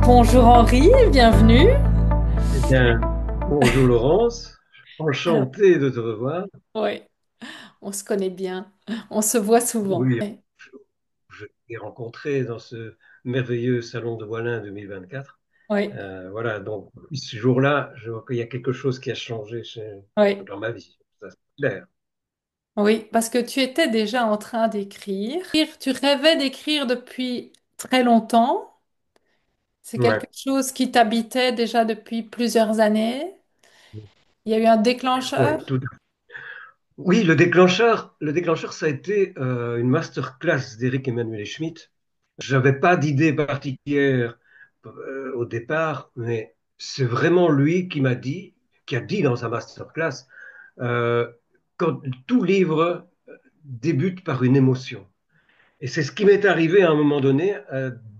Bonjour Henri, bienvenue. Eh bien, bonjour Laurence, Alors, enchanté de te revoir. oui, on se connaît bien, on se voit souvent. Oui, Ouais. je, je t'ai rencontré dans ce merveilleux salon de Voilin 2024. Oui, Voilà, donc ce jour-là, je vois qu'il y a quelque chose qui a changé oui, dans ma vie. Ça, c'est clair. oui, parce que tu étais déjà en train d'écrire. Tu rêvais d'écrire depuis très longtemps. C'est quelque Ouais. chose qui t'habitait déjà depuis plusieurs années. Il y a eu un Oui, déclencheur. oui, le déclencheur, ça a été une masterclass d'Éric Emmanuel Schmitt. J'avais pas d'idée particulière au départ, mais c'est vraiment lui qui a dit dans sa masterclass, euh, quand tout livre débute par une émotion. Et c'est ce qui m'est arrivé à un moment donné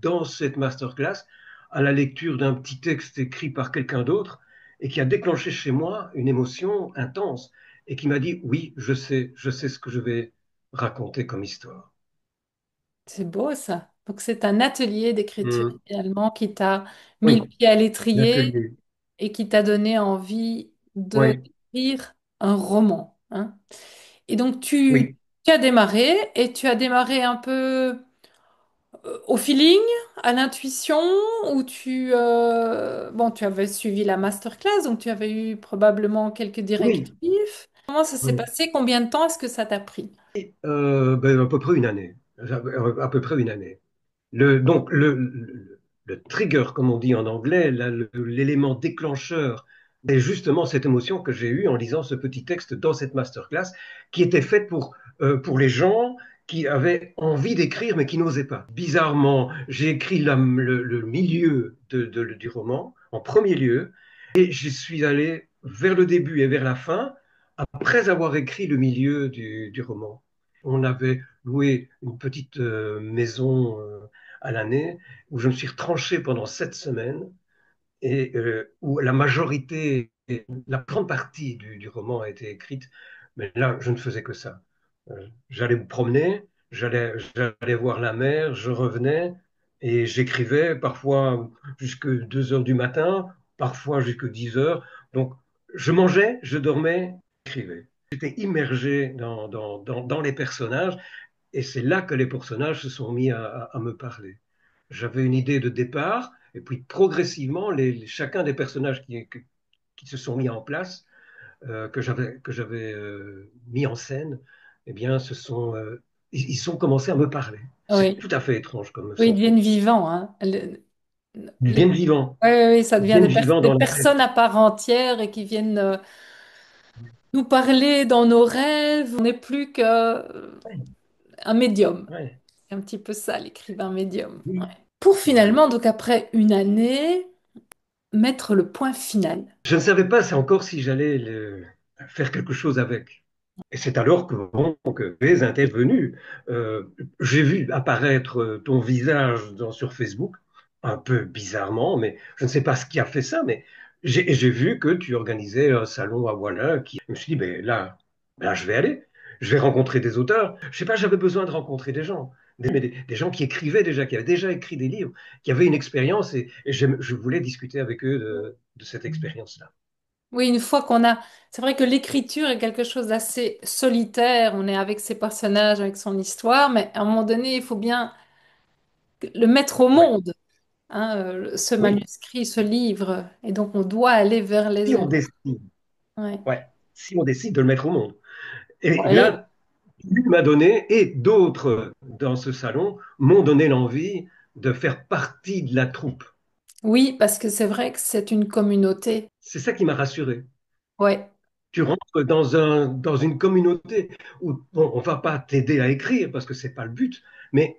dans cette masterclass, à la lecture d'un petit texte écrit par quelqu'un d'autre, et qui a déclenché chez moi une émotion intense, et qui m'a dit, oui, je sais ce que je vais raconter comme histoire. C'est beau ça. Donc c'est un atelier d'écriture Hmm. finalement qui t'a mis Oui, le pied à l'étrier l'atelier. et qui t'a donné envie de Oui, d'écrire un roman, hein. Et donc oui, tu as démarré et tu as démarré un peu au feeling, à l'intuition, ou bon, tu avais suivi la masterclass, donc tu avais eu probablement quelques oui, directives. Comment ça s'est oui. passé? Combien de temps est-ce que ça t'a pris? Ben, à peu près une année. À peu près une année. Le trigger, comme on dit en anglais, l'élément déclencheur, c'est justement cette émotion que j'ai eue en lisant ce petit texte dans cette masterclass, qui était faite pour les gens qui avaient envie d'écrire mais qui n'osaient pas. Bizarrement, j'ai écrit le milieu du roman en premier lieu, et je suis allé vers le début et vers la fin après avoir écrit le milieu du roman. On avait loué une petite maison à l'année où je me suis retranché pendant 7 semaines et où la majorité, la grande partie du roman a été écrite, mais là, je ne faisais que ça. J'allais me promener, j'allais voir la mer, je revenais et j'écrivais parfois jusque 2 heures du matin, parfois jusque 10 heures. Donc, je mangeais, je dormais, j'écrivais. J'étais immergé dans les personnages et c'est là que les personnages se sont mis à me parler. J'avais une idée de départ, et puis progressivement, chacun des personnages qui se sont mis en place, que j'avais mis en scène, eh bien, ils sont commencés à me parler. C'est Oui, tout à fait étrange comme oui, ils sentiment. deviennent vivants, hein. Ils Les... viennent vivants, Oui, oui, oui, ça ils devient viennent vivants des dans la tête. personnes à part entière et qui viennent nous parler dans nos rêves. On n'est plus qu'un Ouais, médium. ouais, C'est un petit peu ça, l'écrivain médium. Ouais. oui. Pour finalement, donc après une année, mettre le point final. Je ne savais pas encore si j'allais faire quelque chose avec. Et c'est alors que, bon, que tu es intervenu. Euh, j'ai vu apparaître ton visage sur Facebook, un peu bizarrement, mais je ne sais pas ce qui a fait ça, mais j'ai vu que tu organisais un salon à Voilà. Je me suis dit, ben là, je vais aller. Je vais rencontrer des auteurs. Je sais pas, j'avais besoin de rencontrer des gens, des gens qui écrivaient déjà, qui avaient déjà écrit des livres, qui avaient une expérience, et je voulais discuter avec eux de cette expérience-là. Oui, une fois qu'on a... C'est vrai que l'écriture est quelque chose d'assez solitaire. On est avec ses personnages, avec son histoire, mais à un moment donné, il faut bien le mettre au Ouais. monde, hein, ce Oui, manuscrit, ce livre. Et donc, on doit aller vers les si on autres. décide. Ouais. Ouais, si on décide de le mettre au monde. Et Oui, là, lui m'a donné, et d'autres dans ce salon m'ont donné l'envie de faire partie de la troupe. oui, parce que c'est vrai que c'est une communauté. C'est ça qui m'a rassuré. Ouais. Tu rentres dans une communauté où bon, on ne va pas t'aider à écrire parce que ce n'est pas le but, mais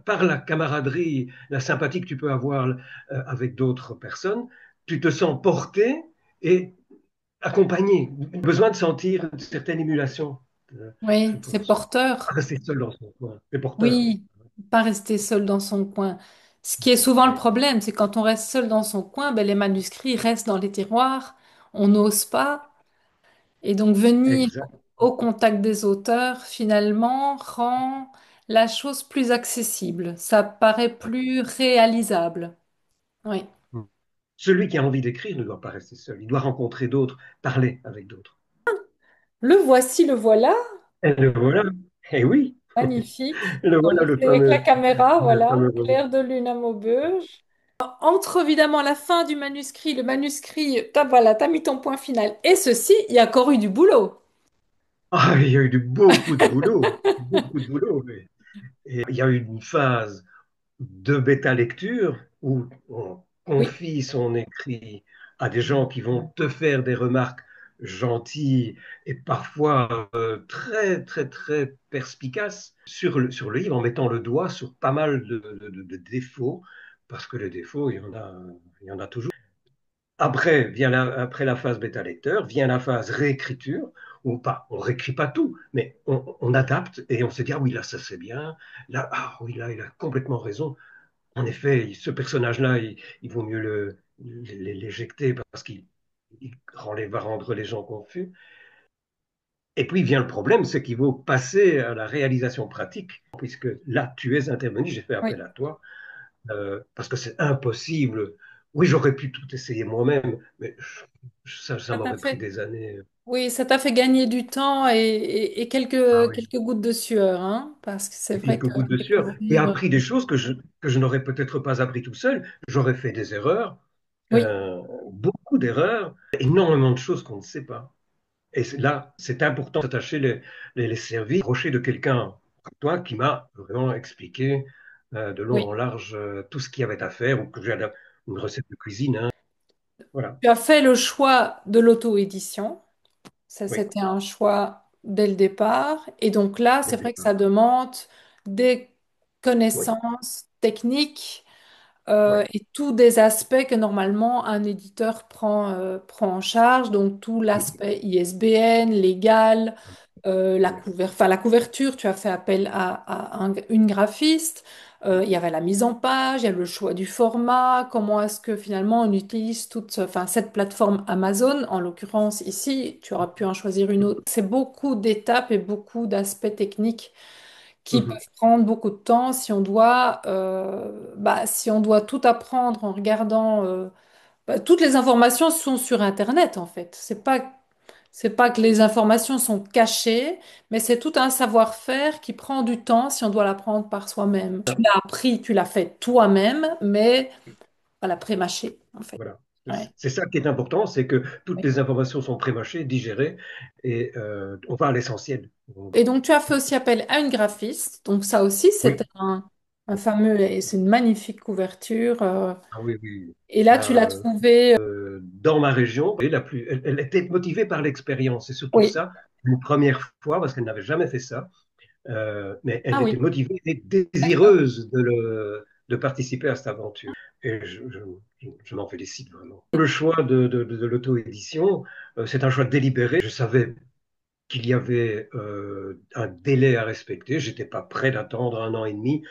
par la camaraderie, la sympathie que tu peux avoir avec d'autres personnes, tu te sens porté et accompagné. Besoin de sentir une certaine émulation. Oui, C'est c'est pour ça. porteur. Rester seul dans son coin. C'est porteur. Oui, pas rester seul dans son coin. Ce qui est souvent le Oui, problème, c'est quand on reste seul dans son coin, ben, les manuscrits restent dans les tiroirs, on n'ose pas. Et donc venir exact. au contact des auteurs, finalement, rend la chose plus accessible. Ça paraît plus réalisable. Oui. Celui qui a envie d'écrire ne doit pas rester seul. Il doit rencontrer d'autres, parler avec d'autres. Le voici, le voilà. Et le voilà. Eh oui, Magnifique. le Donc, voilà le c'est avec la fameux, caméra, le voilà. fameux roman. Clair de lune à Maubeuge. Entre évidemment la fin du manuscrit, le manuscrit, voilà, t'as mis ton point final. Et ceci, il y a encore eu du boulot. Ah, il y a eu beaucoup de boulot, beaucoup de boulot. Et il y a eu une phase de bêta lecture où on Oui, confie son écrit à des gens qui vont te faire des remarques gentilles et parfois très, très, très perspicaces sur le livre en mettant le doigt sur pas mal de défauts, parce que les défauts, il y en a toujours. Après la phase bêta lecteur, vient la phase réécriture, où pas, on réécrit pas tout, mais on adapte et on se dit, ah oui, là, ça c'est bien, là, ah oui, là, il a complètement raison. En effet, ce personnage-là, il vaut mieux l'éjecter parce qu'il va rendre les gens confus. Et puis vient le problème, c'est qu'il faut passer à la réalisation pratique, puisque là, tu es intervenu, j'ai fait oui, appel à toi, parce que c'est impossible. Oui, j'aurais pu tout essayer moi-même, mais ça ça t'a m'aurait pris fait, des années. oui, ça t'a fait gagner du temps et Ah quelques, oui, quelques gouttes de sueur, hein, parce que c'est et vrai quelques que gouttes de sueur, et découvrir. appris des choses que je n'aurais peut-être pas appris tout seul. J'aurais fait des erreurs, Oui, beaucoup d'erreurs, énormément de choses qu'on ne sait pas. Et là, c'est important d'attacher les services, approcher de quelqu'un comme toi qui m'a vraiment expliqué de long en oui. large tout ce qu'il y avait à faire, ou que j'ai une recette de cuisine, hein. Voilà, Tu as fait le choix de l'auto-édition. Ça, oui, c'était un choix dès le départ. Et donc là, dès c'est le vrai que ça départ. demande des Oui, connaissances techniques oui, et tous des aspects que normalement un éditeur prend en charge. Donc tout l'aspect ISBN, légal, oui, enfin, la couverture, tu as fait appel à une graphiste. Il y avait la mise en page, il y a le choix du format, comment est-ce que finalement on utilise enfin, cette plateforme Amazon, en l'occurrence ici, tu auras pu en choisir une autre. C'est beaucoup d'étapes et beaucoup d'aspects techniques qui peuvent mhm, prendre beaucoup de temps si si on doit tout apprendre en regardant. Toutes les informations sont sur Internet en fait. C'est pas que les informations sont cachées, mais c'est tout un savoir-faire qui prend du temps si on doit l'apprendre par soi-même. Tu l'as appris, tu l'as fait toi-même, mais voilà, pré-mâché en fait. voilà. Ouais. C'est ça qui est important, c'est que toutes Oui. les informations sont prémâchées, digérées, et on va à l'essentiel. Et donc tu as fait aussi appel à une graphiste. Donc ça aussi, c'est Oui, un fameux, et c'est une magnifique couverture. ah oui, oui. Et là, tu l'as trouvé. Dans ma région, elle était motivée par l'expérience. C'est surtout Oui. ça, une première fois, parce qu'elle n'avait jamais fait ça. Mais elle Ah était oui, motivée et d'accord. désireuse de participer à cette aventure. Et je m'en félicite vraiment. Le choix de l'auto-édition, c'est un choix délibéré. Je savais qu'il y avait un délai à respecter. J'étais pas prêt d'attendre un an et demi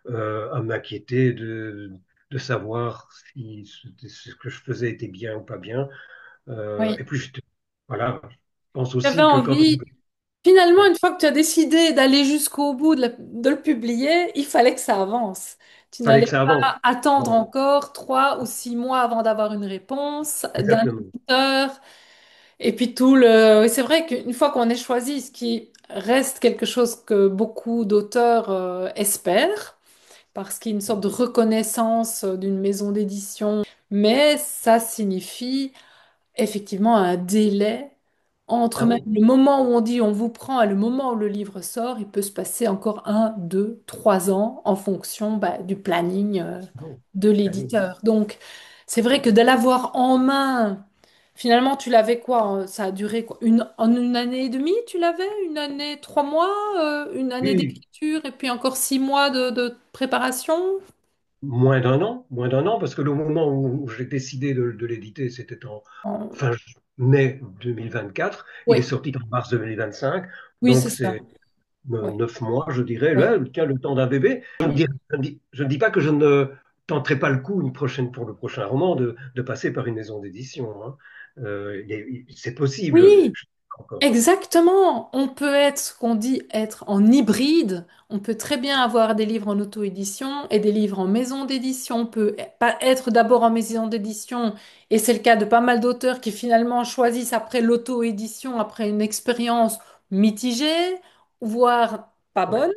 à m'inquiéter de savoir si ce que je faisais était bien ou pas bien. Et Oui. puis, voilà, je pense J'avais aussi que quand envie. Finalement, oui, une fois que tu as décidé d'aller jusqu'au bout de le publier, il fallait que ça avance. Tu fallait n'allais que ça avance. pas attendre Bon, encore 3 ou 6 mois avant d'avoir une réponse d'un exactement. éditeur. Et puis tout le... oui, c'est vrai qu'une fois qu'on est choisi, ce qui reste quelque chose que beaucoup d'auteurs espèrent, parce qu'il y a une sorte de reconnaissance d'une maison d'édition, mais ça signifie effectivement un délai entre Ah même oui. le moment où on dit on vous prend et le moment où le livre sort, il peut se passer encore 1, 2, 3 ans en fonction du planning Ah oui. de Ah oui. l'éditeur. Donc, c'est vrai que de l'avoir en main, finalement, tu l'avais quoi? Ça a duré quoi? En une année et demie, tu l'avais? Une année, 3 mois? Une année Oui, d'écriture et puis encore 6 mois de préparation? moins d'un an, parce que le moment où j'ai décidé de l'éditer, c'était en En- fin mai 2024. Il est Oui, sorti en mars 2025, oui, c'est donc ça. c'est Oui, 9 mois, je dirais. oui. Là, tiens, le temps d'un bébé. Je ne dis pas que je ne tenterai pas le coup pour le prochain roman de passer par une maison d'édition, hein. C'est possible. Oui, encore. Exactement. On peut être ce qu'on dit être en hybride. On peut très bien avoir des livres en auto-édition et des livres en maison d'édition. On peut pas être d'abord en maison d'édition, et c'est le cas de pas mal d'auteurs qui finalement choisissent après l'auto-édition, après une expérience mitigée, voire pas Ouais. bonne.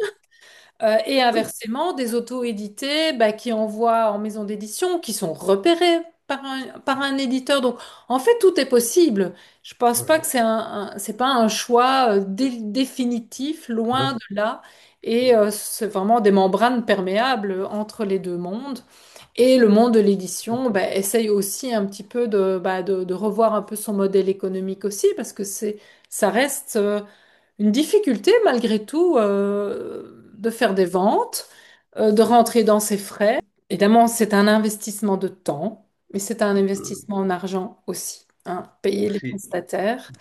Et Oui, inversement, des auto-édités bah, qui envoient en maison d'édition, qui sont repérés par un éditeur. Donc, en fait, tout est possible. Je pense pas ouais. que c'est pas un choix définitif, loin Non. de là. Et c'est vraiment des membranes perméables entre les deux mondes. Et le monde de l'édition bah, essaye aussi un petit peu de revoir un peu son modèle économique aussi, parce que ça reste une difficulté malgré tout de faire des ventes, de rentrer dans ses frais. Évidemment, c'est un investissement de temps, mais c'est un investissement en argent aussi, hein. Payer les Aussi. prestataires,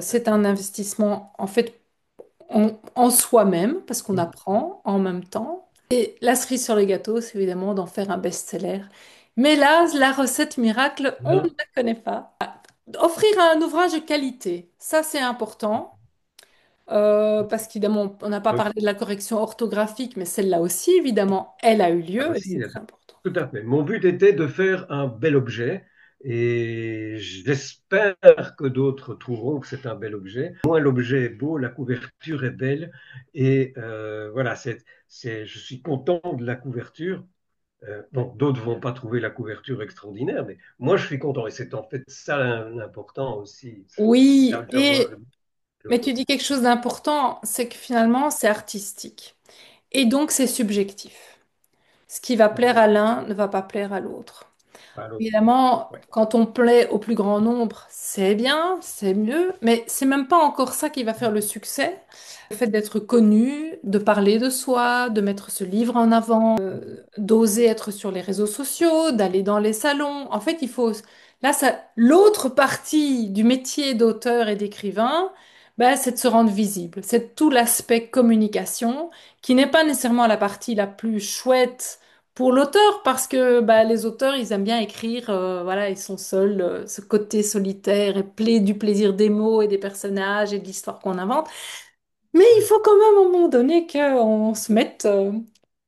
c'est un investissement en fait en soi-même, parce qu'on apprend en même temps. Et la cerise sur le gâteau, c'est évidemment d'en faire un best-seller. Mais là, la recette miracle, on ne Non. la connaît pas. Offrir un ouvrage de qualité, ça c'est important. Parce qu'évidemment, on n'a pas Oui, parlé de la correction orthographique, mais celle-là aussi, évidemment, elle a eu là lieu et aussi, c'est très important. tout à fait. Mon but était de faire un bel objet et j'espère que d'autres trouveront que c'est un bel objet. Moi, l'objet est beau, la couverture est belle et voilà, je suis content de la couverture. Bon, d'autres vont pas trouver la couverture extraordinaire, mais moi, je suis content et c'est en fait ça l'important aussi, Oui, d'avoir mais tu dis quelque chose d'important, c'est que finalement, c'est artistique. Et donc, c'est subjectif. Ce qui va plaire à l'un ne va pas plaire à l'autre. pas l'autre. Évidemment, Ouais. quand on plaît au plus grand nombre, c'est bien, c'est mieux, mais c'est même pas encore ça qui va faire le succès. Le fait d'être connu, de parler de soi, de mettre ce livre en avant, d'oser être sur les réseaux sociaux, d'aller dans les salons. En fait, il faut... Là, ça... l'autre partie du métier d'auteur et d'écrivain, ben, c'est de se rendre visible. C'est tout l'aspect communication qui n'est pas nécessairement la partie la plus chouette pour l'auteur, parce que bah, les auteurs, ils aiment bien écrire, voilà, ils sont seuls, ce côté solitaire et du plaisir des mots et des personnages et de l'histoire qu'on invente. Mais il Ouais. faut quand même à un moment donné qu'on se mette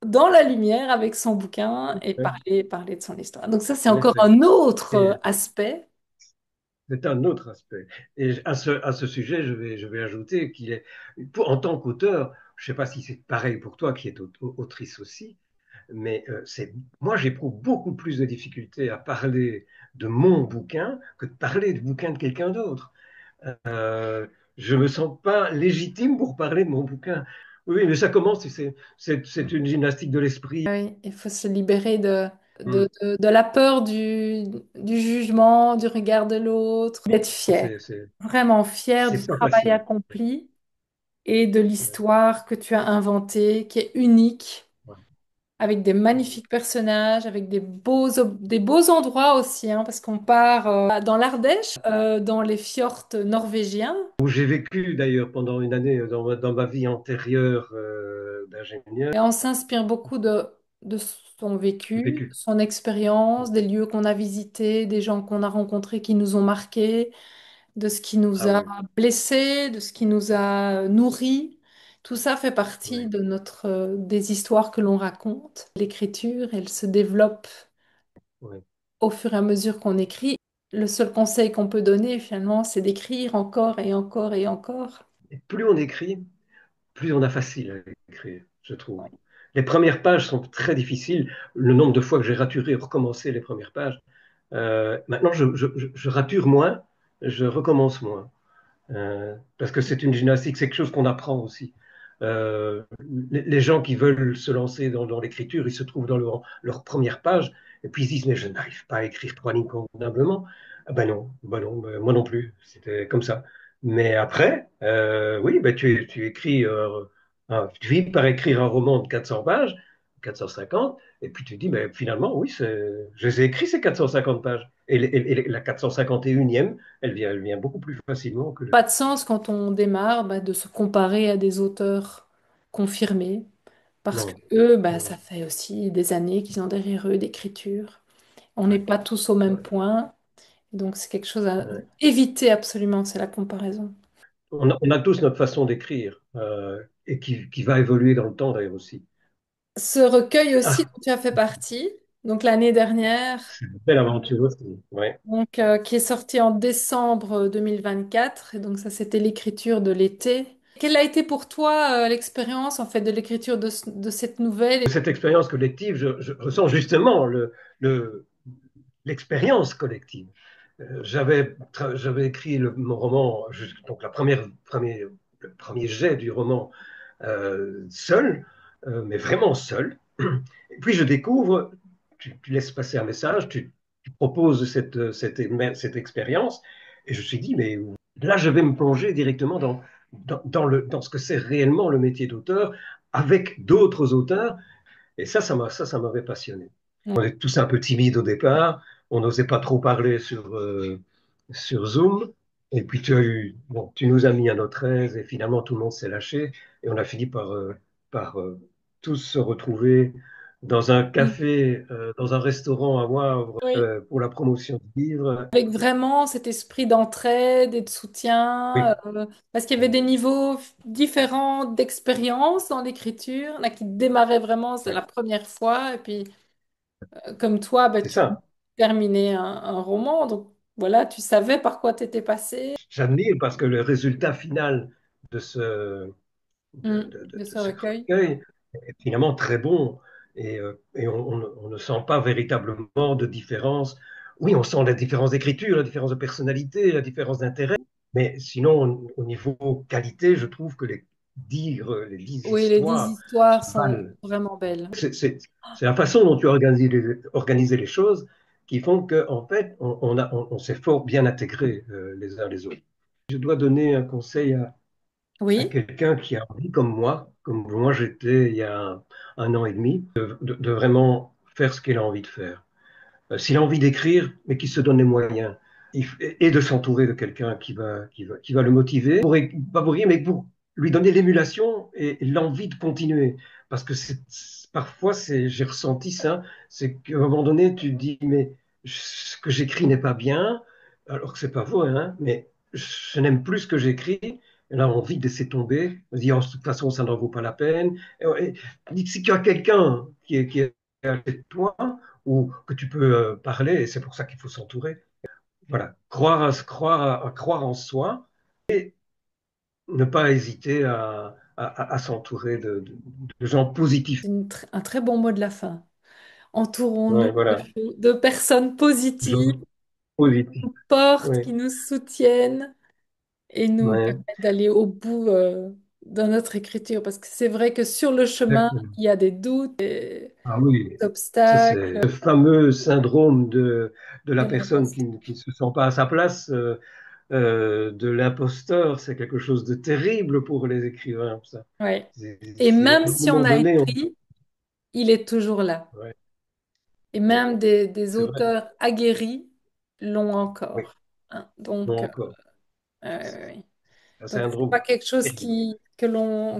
dans la lumière avec son bouquin et Ouais. parler de son histoire. Donc ça, c'est En encore effet. un autre Et aspect. c'est un autre aspect. Et à ce sujet, je vais ajouter qu'il est, en tant qu'auteur, je ne sais pas si c'est pareil pour toi qui es autrice aussi, mais moi j'éprouve beaucoup plus de difficultés à parler de mon bouquin que de parler du bouquin de quelqu'un d'autre. Je me sens pas légitime pour parler de mon bouquin. Oui, mais ça commence, c'est une gymnastique de l'esprit. Oui, il faut se libérer Hmm. de la peur du jugement, du regard de l'autre, d'être fier, C'est vraiment fier du c'est pas travail facile. accompli et de Ouais, l'histoire que tu as inventée, qui est unique, ouais, avec des magnifiques personnages, avec des beaux endroits aussi, hein, parce qu'on part dans l'Ardèche, dans les fjords norvégiens, où j'ai vécu d'ailleurs pendant une année dans ma vie antérieure d'ingénieur. et on s'inspire beaucoup de son J'ai vécu, vécu. son expérience, des lieux qu'on a visités, des gens qu'on a rencontrés qui nous ont marqués, de ce qui nous Ah a ouais, blessés, de ce qui nous a nourris. Tout ça fait partie ouais, de des histoires que l'on raconte. L'écriture, elle se développe ouais. au fur et à mesure qu'on écrit. Le seul conseil qu'on peut donner, finalement, c'est d'écrire encore et encore et encore. Et plus on écrit, plus on a facile à écrire, je trouve. Les premières pages sont très difficiles. Le nombre de fois que j'ai raturé et recommencé les premières pages. Maintenant, je rature moins, je recommence moins. Parce que c'est une gymnastique, c'est quelque chose qu'on apprend aussi. Les gens qui veulent se lancer dans l'écriture, ils se trouvent dans leur première page et puis ils se disent, mais je n'arrive pas à écrire trois lignes convenablement. Ah ben non, ben moi non plus, c'était comme ça. Mais après, oui, ben tu écris, tu finis par écrire un roman de 400 pages, 450, et puis tu dis, ben finalement, oui, je les ai écrits ces 450 pages. Et la 451e, elle vient beaucoup plus facilement que Pas de sens quand on démarre bah, de se comparer à des auteurs confirmés, parce que non, eux, bah, non, ça non. fait aussi des années qu'ils ont derrière eux d'écriture. On n'est Ouais, pas tous au même ouais, point. Donc c'est quelque chose à Ouais. éviter absolument, c'est la comparaison. On a tous notre façon d'écrire et qui va évoluer dans le temps d'ailleurs aussi. Ce recueil aussi Ah, dont tu as fait partie, donc l'année dernière, c'est une belle aventure aussi. Ouais. donc, qui est sorti en décembre 2024, et donc ça c'était l'écriture de l'été. Quelle a été pour toi l'expérience en fait de l'écriture de cette nouvelle? Cette expérience collective, je ressens justement le- l'expérience collective. J'avais écrit mon roman, donc le premier jet du roman seul, mais vraiment seul. Et puis je découvre, tu laisses passer un message, tu proposes cette expérience, et je me suis dit, mais là, je vais me plonger directement dans ce que c'est réellement le métier d'auteur avec d'autres auteurs, et ça m'avait passionné. On est tous un peu timides au départ, on n'osait pas trop parler sur Zoom. Et puis bon, tu nous as mis à notre aise et finalement tout le monde s'est lâché et on a fini par tous se retrouver dans un Oui. café, dans un restaurant à Wavre Oui. pour la promotion du livre. Avec vraiment cet esprit d'entraide et de soutien, Oui, parce qu'il y avait des niveaux différents d'expérience dans l'écriture. Il y en a qui démarraient vraiment, c'est oui, la première fois, et puis comme toi, bah, c'est tu ça. terminais un roman, donc voilà, tu savais par quoi tu étais passé. J'admire parce que le résultat final de ce, De de ce ce recueil. recueil est finalement très bon et on ne sent pas véritablement de différence. Oui, on sent la différence d'écriture, la différence de personnalité, la différence d'intérêt, mais sinon, au niveau qualité, je trouve que les 10 Oui, les 10 histoires histoires se sont valent. vraiment belles. C'est la façon dont tu as organisé les choses qui font qu'en en fait, on s'est fort bien intégrés les uns les autres. Je dois donner un conseil à Oui, quelqu'un qui a envie, comme moi j'étais il y a un an et demi, de vraiment faire ce qu'il a envie de faire. S'il a envie d'écrire, mais qu'il se donne les moyens, et de s'entourer de quelqu'un qui va le motiver, pas pour rien, mais pour lui donner l'émulation et l'envie de continuer. Parce que parfois, j'ai ressenti ça, c'est qu'à un moment donné, tu te dis, mais ce que j'écris n'est pas bien, alors que c'est pas vrai, hein, mais je n'aime plus ce que j'écris. Et là, envie de laisser tomber, on se dit, oh, de toute façon, ça n'en vaut pas la peine. Si tu as quelqu'un qui est à côté de toi, ou que tu peux parler, et c'est pour ça qu'il faut s'entourer. Voilà, à croire en soi et ne pas hésiter à s'entourer de gens positifs. c'est un très bon mot de la fin. Entourons-nous Ouais, voilà, de personnes positives, gens positifs. portes, Oui, qui nous soutiennent et nous ouais, permettent d'aller au bout de notre écriture. Parce que c'est vrai que sur le chemin, exactement. il y a des doutes, des Ah oui, ça c'est obstacles, le fameux syndrome de la de personne l'imposture. qui ne se sent pas à sa place, de l'imposteur. C'est quelque chose de terrible pour les écrivains, ça. Ouais. Et À même un si on moment a donné, écrit, il est toujours là. ouais, Et ouais, même des c'est vrai, auteurs aguerris l'ont oui, encore. Hein. non Donc, encore. oui. C'est un Donc, c'est pas syndrome quelque chose terrible. que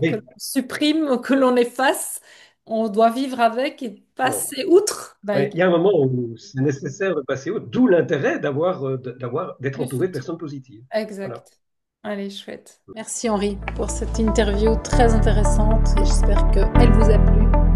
Mais l'on supprime ou que l'on efface. On doit vivre avec et non. passer outre. Bah, Mais il y a un moment où c'est nécessaire de passer au, d'où l'intérêt d'être le entouré de soutien. personnes positives. Voilà. Exact. Allez, chouette. Merci Henri pour cette interview très intéressante et j'espère qu'elle vous a plu.